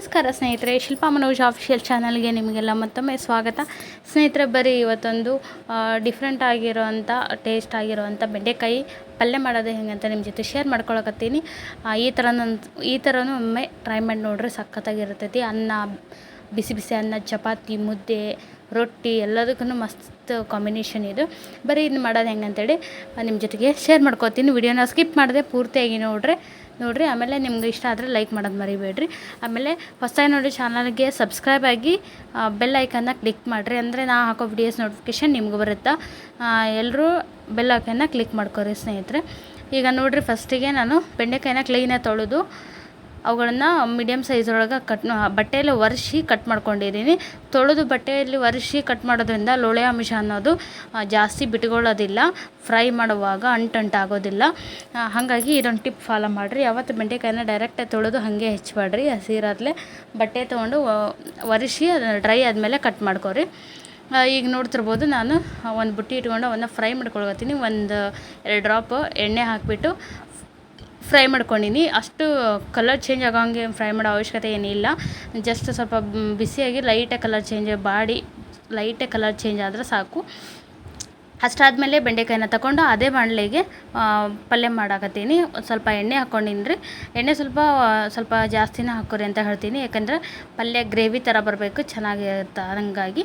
ನಮಸ್ಕಾರ ಸ್ನೇಹಿತರೆ, ಶಿಲ್ಪಾ ಮನೋಜ್ ಆಫಿಷಿಯಲ್ ಚಾನಲ್ಗೆ ನಿಮಗೆಲ್ಲ ಮತ್ತೊಮ್ಮೆ ಸ್ವಾಗತ. ಸ್ನೇಹಿತರೆ, ಬರೀ ಇವತ್ತೊಂದು ಡಿಫ್ರೆಂಟ್ ಆಗಿರೋವಂಥ ಟೇಸ್ಟ್ ಆಗಿರೋವಂಥ ಬೆಂಡೆಕಾಯಿ ಪಲ್ಯ ಮಾಡೋದು ಹೆಂಗೆ ಅಂತ ನಿಮ್ಮ ಜೊತೆ ಶೇರ್ ಮಾಡ್ಕೊಳಕತ್ತೀನಿ. ಈ ಥರನೂ ಒಮ್ಮೆ ಟ್ರೈ ಮಾಡಿ ನೋಡ್ರಿ, ಸಖತ್ತಾಗಿರ್ತೈತಿ. ಅನ್ನ, ಬಿಸಿ ಬಿಸಿ ಅನ್ನ, ಚಪಾತಿ, ಮುದ್ದೆ, ರೊಟ್ಟಿ ಎಲ್ಲದಕ್ಕೂ ಮಸ್ತ್ ಕಾಂಬಿನೇಷನ್ ಇದು. ಬರೀ ಇದು ಮಾಡೋದು ಹೆಂಗೆ ಅಂತೇಳಿ ನಿಮ್ಮ ಜೊತೆಗೆ ಶೇರ್ ಮಾಡ್ಕೊತೀನಿ. ವಿಡಿಯೋನ ಸ್ಕಿಪ್ ಮಾಡಿದೆ ಪೂರ್ತಿಯಾಗಿ ನೋಡ್ರಿ. ಆಮೇಲೆ ನಿಮ್ಗೆ ಇಷ್ಟ ಆದರೆ ಲೈಕ್ ಮಾಡೋದು ಮರಿಬೇಡ್ರಿ. ಆಮೇಲೆ ಹೊಸದಾಗಿ ನೋಡಿ ಚಾನಲ್ಗೆ ಸಬ್ಸ್ಕ್ರೈಬ್ ಆಗಿ ಬೆಲ್ ಐಕನ್ನ ಕ್ಲಿಕ್ ಮಾಡಿರಿ, ಅಂದರೆ ನಾ ಹಾಕೋ ವಿಡಿಯೋಸ್ ನೋಟಿಫಿಕೇಷನ್ ನಿಮ್ಗೆ ಬರುತ್ತಾ. ಎಲ್ಲರೂ ಬೆಲ್ ಐಕನ್ನ ಕ್ಲಿಕ್ ಮಾಡ್ಕೊರಿ ಸ್ನೇಹಿತರೆ. ಈಗ ನೋಡಿರಿ, ಫಸ್ಟಿಗೆ ನಾನು ಬೆಂಡೆಕಾಯಿನ ಕ್ಲೀನಾಗಿ ತೊಳೆದು ಅವುಗಳನ್ನು ಮೀಡಿಯಮ್ ಸೈಜ್ ಒಳಗೆ ಬಟ್ಟೆಯಲ್ಲಿ ಒರೆಸಿ ಕಟ್ ಮಾಡ್ಕೊಂಡಿದ್ದೀನಿ. ತೊಳೆದು ಬಟ್ಟೆಯಲ್ಲಿ ಒರೆಸಿ ಕಟ್ ಮಾಡೋದ್ರಿಂದ ಲೋಳೆ ಅಂಶ ಅನ್ನೋದು ಜಾಸ್ತಿ ಬಿಟ್ಕೊಳ್ಳೋದಿಲ್ಲ, ಫ್ರೈ ಮಾಡುವಾಗ ಅಂಟಾಗೋದಿಲ್ಲ. ಹಾಗಾಗಿ ಇದೊಂದು ಟಿಪ್ ಫಾಲೋ ಮಾಡಿರಿ. ಯಾವತ್ತು ಬೆಂಡೆಕಾಯಿನ ಡೈರೆಕ್ಟಾಗಿ ತೊಳೆದು ಹಾಗೆ ಹೆಚ್ಚಬೇಡ್ರಿ, ಹಸಿರಾದ್ಲೇ ಬಟ್ಟೆ ತೊಗೊಂಡು ಒರೆಸಿ ಡ್ರೈ ಆದಮೇಲೆ ಕಟ್ ಮಾಡ್ಕೊರಿ. ಈಗ ನೋಡ್ತಿರ್ಬೋದು, ನಾನು ಒಂದು ಬುಟ್ಟಿ ಇಟ್ಕೊಂಡು ಅವನ್ನ ಫ್ರೈ ಮಾಡ್ಕೊಳ್ತೀನಿ. 1-2 ಡ್ರಾಪ್ ಎಣ್ಣೆ ಹಾಕಿಬಿಟ್ಟು ಫ್ರೈ ಮಾಡ್ಕೊಂಡಿನಿ. ಅಷ್ಟು ಕಲರ್ ಚೇಂಜ್ ಆಗೋಂಗೆ ಫ್ರೈ ಮಾಡೋ ಅವಶ್ಯಕತೆ ಏನಿಲ್ಲ. ಜಸ್ಟ್ ಸ್ವಲ್ಪ ಬಿಸಿಯಾಗಿ ಲೈಟಾಗಿ ಕಲರ್ ಚೇಂಜ್ ಆದರೆ ಸಾಕು. ಅಷ್ಟಾದಮೇಲೆ ಬೆಂಡೆಕಾಯಿನ ತಗೊಂಡು ಅದೇ ಬಾಣಲೆಗೆ ಪಲ್ಯ ಮಾಡಾಕತ್ತೀನಿ. ಸ್ವಲ್ಪ ಎಣ್ಣೆ ಹಾಕ್ಕೊಂಡಿನಿ ರೀ. ಎಣ್ಣೆ ಸ್ವಲ್ಪ ಜಾಸ್ತಿನೇ ಹಾಕೋರಿ ಅಂತ ಹೇಳ್ತೀನಿ, ಯಾಕಂದರೆ ಪಲ್ಯ ಗ್ರೇವಿ ಥರ ಬರಬೇಕು, ಚೆನ್ನಾಗಿರುತ್ತೆ. ಹಾಗಾಗಿ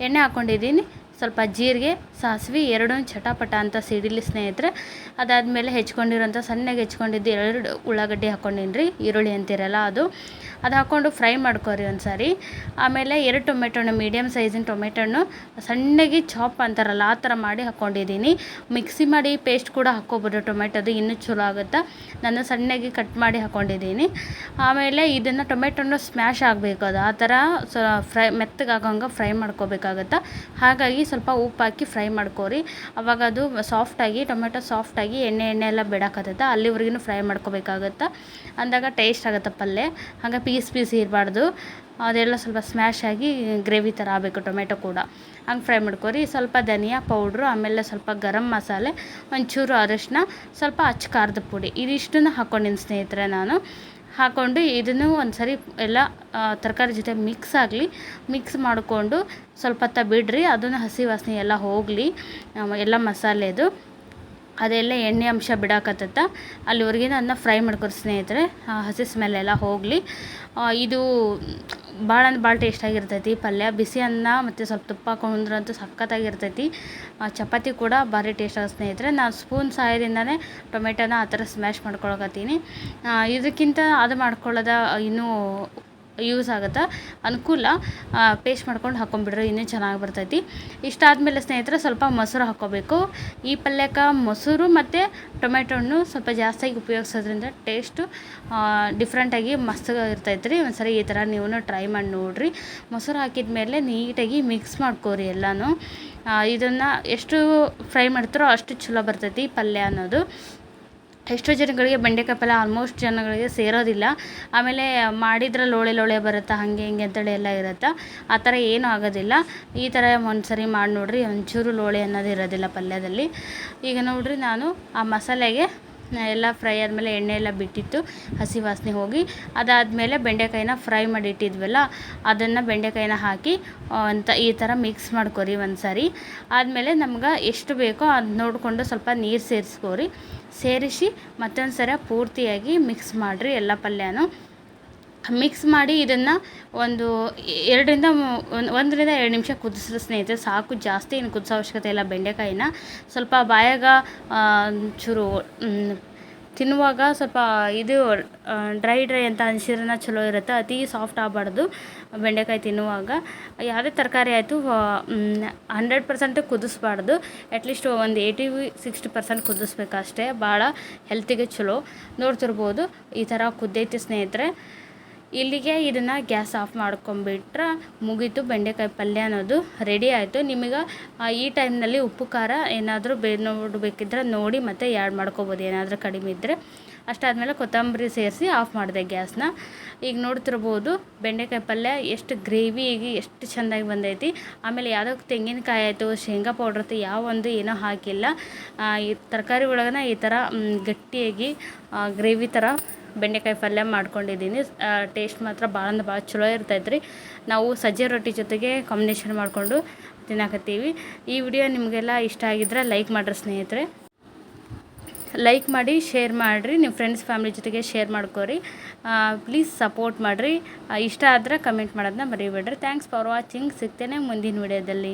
ಎಣ್ಣೆ ಹಾಕ್ಕೊಂಡಿದ್ದೀನಿ. ಸ್ವಲ್ಪ ಜೀರಿಗೆ, ಸಾಸಿವೆ ಎರಡೂ ಚಟಾಪಟ ಅಂತ ಸಿಡಿಲಿ ಸ್ನೇಹಿತರೆ. ಅದಾದಮೇಲೆ ಸಣ್ಣಗೆ ಹೆಚ್ಕೊಂಡಿದ್ದು 2 ಉಳ್ಳಾಗಡ್ಡಿ ಹಾಕ್ಕೊಂಡಿನಿ ರೀ, ಈರುಳ್ಳಿ ಅಂತಿರಲ್ಲ ಅದು ಹಾಕ್ಕೊಂಡು ಫ್ರೈ ಮಾಡ್ಕೊರಿ ಒಂದು ಸಾರಿ. ಆಮೇಲೆ 2 ಟೊಮೆಟೊನ, ಮೀಡಿಯಮ್ ಸೈಜಿನ ಟೊಮೆಟೊನು ಸಣ್ಣಗೆ ಚಾಪ್ ಅಂತಾರಲ್ಲ ಆ ಥರ ಮಾಡಿ ಹಾಕ್ಕೊಂಡಿದ್ದೀನಿ. ಮಿಕ್ಸಿ ಮಾಡಿ ಪೇಸ್ಟ್ ಕೂಡ ಹಾಕ್ಕೊಬೋದು, ಟೊಮೆಟೊದು ಇನ್ನೂ ಚಲೋ ಆಗುತ್ತೆ. ನಾನು ಸಣ್ಣಗೆ ಕಟ್ ಮಾಡಿ ಹಾಕ್ಕೊಂಡಿದ್ದೀನಿ. ಆಮೇಲೆ ಇದನ್ನು ಟೊಮೆಟೊನ ಸ್ಮ್ಯಾಶ್ ಆಗಬೇಕು, ಅದು ಆ ಥರ ಮೆತ್ತಗಾಗೋಂಗೆ ಫ್ರೈ ಮಾಡ್ಕೋಬೇಕಾಗತ್ತೆ. ಹಾಗಾಗಿ ಸ್ವಲ್ಪ ಉಪ್ಪು ಹಾಕಿ ಫ್ರೈ ಮಾಡ್ಕೋರಿ. ಅವಾಗ ಅದು ಟೊಮೆಟೊ ಸಾಫ್ಟಾಗಿ ಎಣ್ಣೆ ಎಲ್ಲ ಬಿಡಾಕತ್ತೈತೆ, ಅಲ್ಲಿವರೆಗೂ ಫ್ರೈ ಮಾಡ್ಕೋಬೇಕಾಗತ್ತೆ. ಅಂದಾಗ ಟೇಸ್ಟ್ ಆಗುತ್ತೆ ಪಲ್ಯ. ಹಾಗೆ ಪೀಸ್ ಇರಬಾರ್ದು, ಅದೆಲ್ಲ ಸ್ವಲ್ಪ ಸ್ಮ್ಯಾಶ್ ಆಗಿ ಗ್ರೇವಿ ಥರ ಆಗಬೇಕು ಟೊಮೆಟೊ ಕೂಡ. ಹಂಗೆ ಫ್ರೈ ಮಾಡ್ಕೊರಿ. ಸ್ವಲ್ಪ ಧನಿಯಾ ಪೌಡ್ರು, ಆಮೇಲೆ ಸ್ವಲ್ಪ ಗರಂ ಮಸಾಲೆ, ಒಂಚೂರು ಅರಿಶಿನ, ಸ್ವಲ್ಪ ಅಚ್ಚ ಖಾರದ ಪುಡಿ, ಇದಿಷ್ಟನ್ನು ಹಾಕ್ಕೊಂಡಿನಿ ಸ್ನೇಹಿತರೆ. ನಾನು ಹಾಕ್ಕೊಂಡು ಇದನ್ನು ಒಂದು ಸರಿ ಎಲ್ಲ ತರಕಾರಿ ಜೊತೆ ಮಿಕ್ಸ್ ಮಾಡಿಕೊಂಡು ಸ್ವಲ್ಪ ಹೊತ್ತು ಬಿಡ್ರಿ. ಅದನ್ನು ಹಸಿ ವಾಸನೆ ಎಲ್ಲ ಹೋಗಲಿ, ಎಲ್ಲ ಮಸಾಲೆದು ಅದೆಲ್ಲ ಎಣ್ಣೆ ಅಂಶ ಬಿಡಾಕತ್ತ ಅಲ್ಲಿವರೆಗೆ ಅದನ್ನ ಫ್ರೈ ಮಾಡ್ಕೊರಿ ಸ್ನೇಹಿತರೆ, ಹಸಿ ಸ್ಮೆಲ್ ಎಲ್ಲ ಹೋಗಲಿ. ಇದು ಭಾಳ ಟೇಸ್ಟಾಗಿರ್ತೈತಿ ಪಲ್ಯ. ಬಿಸಿ ಅನ್ನ ಮತ್ತು ಸ್ವಲ್ಪ ತುಪ್ಪ ಹಾಕೊಂಡ್ರಂತೂ ಸಖತ್ತಾಗಿರ್ತೈತಿ. ಚಪಾತಿ ಕೂಡ ಭಾರಿ ಟೇಸ್ಟ್ ಆಗುತ್ತೆ ಸ್ನೇಹಿತರೆ. ನಾನು ಸ್ಪೂನ್ ಸಹಾಯದಿಂದನೇ ಟೊಮೆಟೊನ ಆ ಥರ ಸ್ಮ್ಯಾಶ್ ಮಾಡ್ಕೊಳಕತ್ತೀನಿ. ಇದಕ್ಕಿಂತ ಅದು ಮಾಡ್ಕೊಳ್ಳೋದು ಇನ್ನೂ ಯೂಸ್ ಆಗುತ್ತೆ, ಅನುಕೂಲ. ಪೇಸ್ಟ್ ಮಾಡ್ಕೊಂಡು ಹಾಕ್ಕೊಂಬಿಡ್ರಿ, ಇನ್ನೂ ಚೆನ್ನಾಗಿ ಬರ್ತೈತಿ. ಇಷ್ಟಾದಮೇಲೆ ಸ್ನೇಹಿತರೆ ಸ್ವಲ್ಪ ಮೊಸರು ಹಾಕ್ಕೋಬೇಕು. ಈ ಪಲ್ಯಕ್ಕೆ ಮೊಸರು ಮತ್ತು ಟೊಮೆಟೊನ್ನು ಸ್ವಲ್ಪ ಜಾಸ್ತಿಯಾಗಿ ಉಪಯೋಗಿಸೋದ್ರಿಂದ ಟೇಸ್ಟು ಡಿಫ್ರೆಂಟಾಗಿ ಮಸ್ತ್ ಇರ್ತೈತೆ ರೀ. ಒಂದ್ಸರಿ ಈ ಥರ ನೀವು ಟ್ರೈ ಮಾಡಿ ನೋಡಿರಿ. ಮೊಸರು ಹಾಕಿದ ಮೇಲೆ ನೀಟಾಗಿ ಮಿಕ್ಸ್ ಮಾಡ್ಕೋರಿ ಎಲ್ಲನೂ. ಇದನ್ನು ಎಷ್ಟು ಫ್ರೈ ಮಾಡ್ತಾರೋ ಅಷ್ಟು ಚಲೋ ಬರ್ತೈತಿ ಪಲ್ಯ ಅನ್ನೋದು. ಎಷ್ಟೋ ಜನಗಳಿಗೆ ಬೆಂಡೆಕಾಯಿ ಪಲ್ಯ ಆಲ್ಮೋಸ್ಟ್ ಜನಗಳಿಗೆ ಸೇರೋದಿಲ್ಲ. ಆಮೇಲೆ ಮಾಡಿದ್ರೆ ಲೋಳೆ ಬರುತ್ತೆ, ಹಾಗೆ ಹಿಂಗೆ ಅಂತೇಳಿ ಎಲ್ಲ ಇರುತ್ತೆ. ಆ ಥರ ಏನೂ ಆಗೋದಿಲ್ಲ. ಈ ಥರ ಒಂದು ಸರಿ ಮಾಡಿ ನೋಡಿರಿ, ಒಂಚೂರು ಲೋಳೆ ಅನ್ನೋದು ಇರೋದಿಲ್ಲ ಪಲ್ಯದಲ್ಲಿ. ಈಗ ನೋಡಿರಿ, ನಾನು ಆ ಮಸಾಲೆಗೆ ಎಲ್ಲ ಫ್ರೈ ಆದಮೇಲೆ ಎಣ್ಣೆ ಎಲ್ಲ ಬಿಟ್ಟಿತ್ತು, ಹಸಿ ವಾಸನೆ ಹೋಗಿ. ಅದಾದಮೇಲೆ ಬೆಂಡೆಕಾಯಿನ ಫ್ರೈ ಮಾಡಿ ಇಟ್ಟಿದ್ವಲ್ಲ, ಅದನ್ನು ಬೆಂಡೆಕಾಯಿನ ಹಾಕಿ ಈ ಥರ ಮಿಕ್ಸ್ ಮಾಡ್ಕೊರಿ ಒಂದು ಸಾರಿ. ಆದಮೇಲೆ ನಮ್ಗೆ ಎಷ್ಟು ಬೇಕೋ ಅದು ನೋಡಿಕೊಂಡು ಸ್ವಲ್ಪ ನೀರು ಸೇರಿಸಿ ಮತ್ತೊಂದು ಸರಿ ಪೂರ್ತಿಯಾಗಿ ಮಿಕ್ಸ್ ಮಾಡಿರಿ. ಎಲ್ಲ ಪಲ್ಯನೂ ಮಿಕ್ಸ್ ಮಾಡಿ ಇದನ್ನು 1-2 ನಿಮಿಷ ಕುದಿಸ್ರಿ ಸ್ನೇಹಿತರೆ, ಸಾಕು. ಜಾಸ್ತಿ ಏನು ಕುದಿಸೋ ಅವಶ್ಯಕತೆ ಇಲ್ಲ. ಬೆಂಡೆಕಾಯಿನ ಸ್ವಲ್ಪ ಬಾಯಾಗ ಚೂರು ತಿನ್ನುವಾಗ ಸ್ವಲ್ಪ ಇದು ಡ್ರೈ ಅಂತ ಅನಿಸಿದ್ರೆ ಚಲೋ ಇರುತ್ತೆ. ಅತಿ ಸಾಫ್ಟ್ ಆಗಬಾರ್ದು ಬೆಂಡೆಕಾಯಿ ತಿನ್ನುವಾಗ. ಯಾವುದೇ ತರಕಾರಿ ಆಯಿತು 100% ಕುದಿಸ್ಬಾರ್ದು, ಅಟ್ಲೀಸ್ಟ್ ಒಂದು 80-60% ಕುದಿಸ್ಬೇಕು ಅಷ್ಟೇ, ಭಾಳ ಹೆಲ್ತಿಗೆ ಚಲೋ. ನೋಡ್ತಿರ್ಬೋದು ಈ ಥರ ಕುದ್ದೈತಿ ಸ್ನೇಹಿತರೆ. ಇಲ್ಲಿಗೆ ಇದನ್ನು ಗ್ಯಾಸ್ ಆಫ್ ಮಾಡ್ಕೊಂಬಿಟ್ರೆ ಮುಗೀತು, ಬೆಂಡೆಕಾಯಿ ಪಲ್ಯ ಅನ್ನೋದು ರೆಡಿ ಆಯಿತು. ನಿಮಗೆ ಈ ಟೈಮ್ನಲ್ಲಿ ಉಪ್ಪು ಖಾರ ಏನಾದರೂ ನೋಡಬೇಕಿದ್ರೆ ನೋಡಿ ಮತ್ತೆ ಆ್ಯಡ್ ಮಾಡ್ಕೊಬೋದು, ಏನಾದರೂ ಕಡಿಮೆ ಇದ್ದರೆ. ಅಷ್ಟಾದಮೇಲೆ ಕೊತ್ತಂಬರಿ ಸೇರಿಸಿ ಆಫ್ ಮಾಡಿದೆ ಗ್ಯಾಸ್ನ. ಈಗ ನೋಡ್ತಿರ್ಬೋದು ಬೆಂಡೆಕಾಯಿ ಪಲ್ಯ ಎಷ್ಟು ಗ್ರೇವಿಯಾಗಿ ಎಷ್ಟು ಚೆಂದಾಗಿ ಬಂದೈತಿ. ಆಮೇಲೆ ಯಾವುದೋ ತೆಂಗಿನಕಾಯಿ ಆಯಿತು, ಶೇಂಗಾ ಪೌಡ್ರ್ ಆಯಿತು, ಏನೋ ಹಾಕಿಲ್ಲ. ಈ ತರಕಾರಿ ಒಳಗನ ಈ ಥರ ಗಟ್ಟಿಯಾಗಿ ಗ್ರೇವಿ ಥರ ಬೆಂಡೆಕಾಯಿ ಪಲ್ಯ ಮಾಡ್ಕೊಂಡಿದ್ದೀನಿ. ಟೇಸ್ಟ್ ಮಾತ್ರ ಭಾಳ ಅಂದ್ರೆ ಭಾಳ ಚಲೋ ಇರ್ತೈತೆ ರೀ. ನಾವು ಸಜ್ಜೆ ರೊಟ್ಟಿ ಜೊತೆಗೆ ಕಾಂಬಿನೇಷನ್ ಮಾಡಿಕೊಂಡು ತಿನ್ನಕತ್ತೀವಿ. ಈ ವಿಡಿಯೋ ನಿಮಗೆಲ್ಲ ಇಷ್ಟ ಆಗಿದ್ರೆ ಲೈಕ್ ಮಾಡಿರಿ ಸ್ನೇಹಿತರೆ. ಲೈಕ್ ಮಾಡಿ, ಶೇರ್ ಮಾಡಿರಿ, ನಿಮ್ಮ ಫ್ರೆಂಡ್ಸ್ ಫ್ಯಾಮಿಲಿ ಜೊತೆಗೆ ಶೇರ್ ಮಾಡ್ಕೊರಿ. ಪ್ಲೀಸ್ ಸಪೋರ್ಟ್ ಮಾಡಿರಿ. ಇಷ್ಟ ಆದರೆ ಕಮೆಂಟ್ ಮಾಡೋದನ್ನ ಮರಿಬೇಡ್ರಿ. Thanks for watching. ಸಿಗ್ತೇನೆ ಮುಂದಿನ ವಿಡಿಯೋದಲ್ಲಿ.